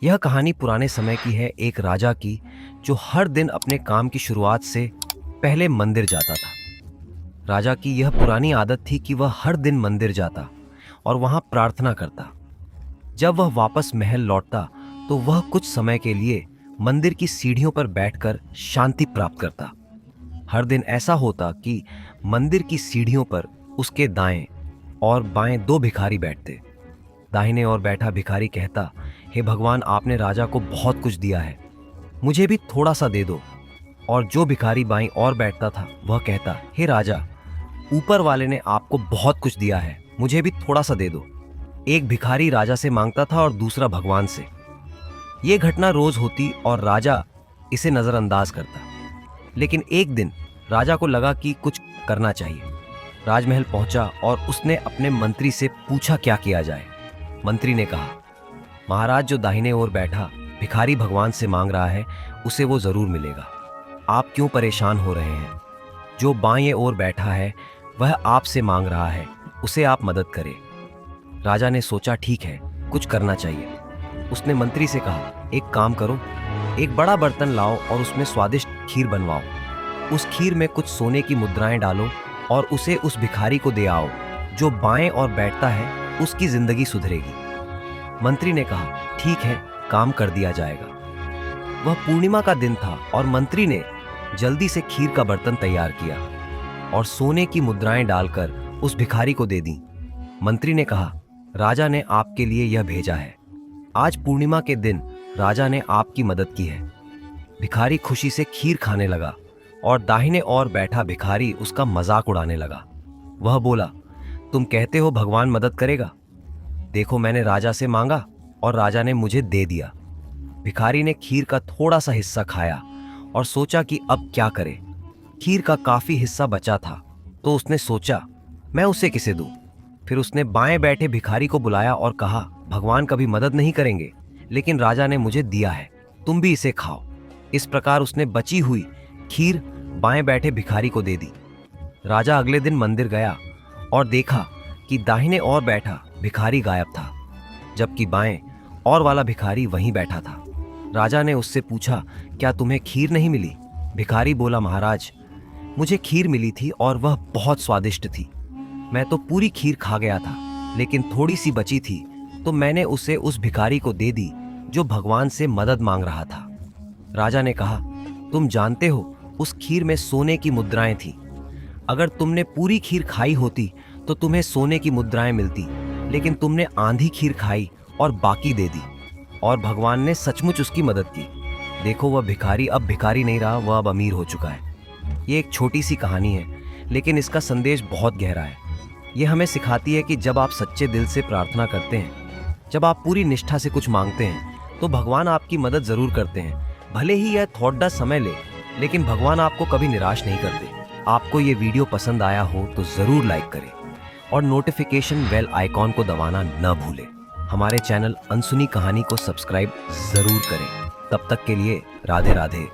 यह कहानी पुराने समय की है, एक राजा की जो हर दिन अपने काम की शुरुआत से पहले मंदिर जाता था। राजा की यह पुरानी आदत थी कि वह हर दिन मंदिर जाता और वहां प्रार्थना करता। जब वह वापस महल लौटता तो वह कुछ समय के लिए मंदिर की सीढ़ियों पर बैठकर शांति प्राप्त करता। हर दिन ऐसा होता कि मंदिर की सीढ़ियों पर उसके दाएं और बाएं दो भिखारी बैठते। दाहिने ओर बैठा भिखारी कहता, हे भगवान, आपने राजा को बहुत कुछ दिया है, मुझे भी थोड़ा सा दे दो। और जो भिखारी बाईं ओर बैठता था वह कहता, हे राजा, ऊपर वाले ने आपको बहुत कुछ दिया है, मुझे भी थोड़ा सा दे दो। एक भिखारी राजा से मांगता था और दूसरा भगवान से। यह घटना रोज होती और राजा इसे नजरअंदाज करता। लेकिन एक दिन राजा को लगा कि कुछ करना चाहिए। राजमहल पहुंचा और उसने अपने मंत्री से पूछा क्या किया जाए। मंत्री ने कहा, महाराज, जो दाहिने ओर बैठा भिखारी भगवान से मांग रहा है, उसे वो जरूर मिलेगा। आप क्यों परेशान हो रहे हैं? जो बाएं ओर बैठा है वह आपसे मांग रहा है, उसे आप मदद करें। राजा ने सोचा, ठीक है, कुछ करना चाहिए। उसने मंत्री से कहा, एक काम करो, एक बड़ा बर्तन लाओ और उसमें स्वादिष्ट खीर बनवाओ। उस खीर में कुछ सोने की मुद्राएं डालो और उसे उस भिखारी को दे आओ। जो बाएं ओर बैठता है उसकी जिंदगी सुधरेगी। मंत्री ने कहा, ठीक है, काम कर दिया जाएगा। वह पूर्णिमा का दिन था और मंत्री ने जल्दी से खीर का बर्तन तैयार किया और सोने की मुद्राएं डालकर उस भिखारी को दे दी। मंत्री ने कहा, राजा ने आपके लिए यह भेजा है। आज पूर्णिमा के दिन राजा ने आपकी मदद की है। भिखारी खुशी से खीर खाने लगा और दाहिने ओर बैठा भिखारी उसका मजाक उड़ाने लगा। वह बोला, तुम कहते हो भगवान मदद करेगा, देखो मैंने राजा से मांगा और राजा ने मुझे दे दिया। भिखारी ने खीर का थोड़ा सा हिस्सा खाया और सोचा कि अब क्या करे। खीर का काफी हिस्सा बचा था तो उसने सोचा, मैं उसे किसे दूं। फिर उसने बाएं बैठे भिखारी को बुलाया और कहा, भगवान कभी मदद नहीं करेंगे, लेकिन राजा ने मुझे दिया है, तुम भी इसे खाओ। इस प्रकार उसने बची हुई खीर बाएं बैठे भिखारी को दे दी। राजा अगले दिन मंदिर गया और देखा कि दाहिने ओर बैठा भिखारी गायब था, जबकि बाएं और वाला भिखारी वहीं बैठा था। राजा ने उससे पूछा, क्या तुम्हें खीर नहीं मिली? भिखारी बोला, महाराज, मुझे खीर मिली थी और वह बहुत स्वादिष्ट थी। मैं तो पूरी खीर खा गया था, लेकिन थोड़ी सी बची थी तो मैंने उसे उस भिखारी को दे दी जो भगवान से मदद मांग रहा था। राजा ने कहा, तुम जानते हो उस खीर में सोने की मुद्राएं थी। अगर तुमने पूरी खीर खाई होती तो तुम्हें सोने की मुद्राएं मिलती, लेकिन तुमने आधी खीर खाई और बाकी दे दी, और भगवान ने सचमुच उसकी मदद की। देखो, वह भिखारी अब भिखारी नहीं रहा, वह अब अमीर हो चुका है। ये एक छोटी सी कहानी है, लेकिन इसका संदेश बहुत गहरा है। ये हमें सिखाती है कि जब आप सच्चे दिल से प्रार्थना करते हैं, जब आप पूरी निष्ठा से कुछ मांगते हैं, तो भगवान आपकी मदद जरूर करते हैं। भले ही यह थोड़ा समय ले, लेकिन भगवान आपको कभी निराश नहीं करते। आपको ये वीडियो पसंद आया हो तो जरूर लाइक करें और नोटिफिकेशन बेल आइकॉन को दबाना न भूलें। हमारे चैनल अनसुनी कहानी को सब्सक्राइब जरूर करें। तब तक के लिए राधे राधे।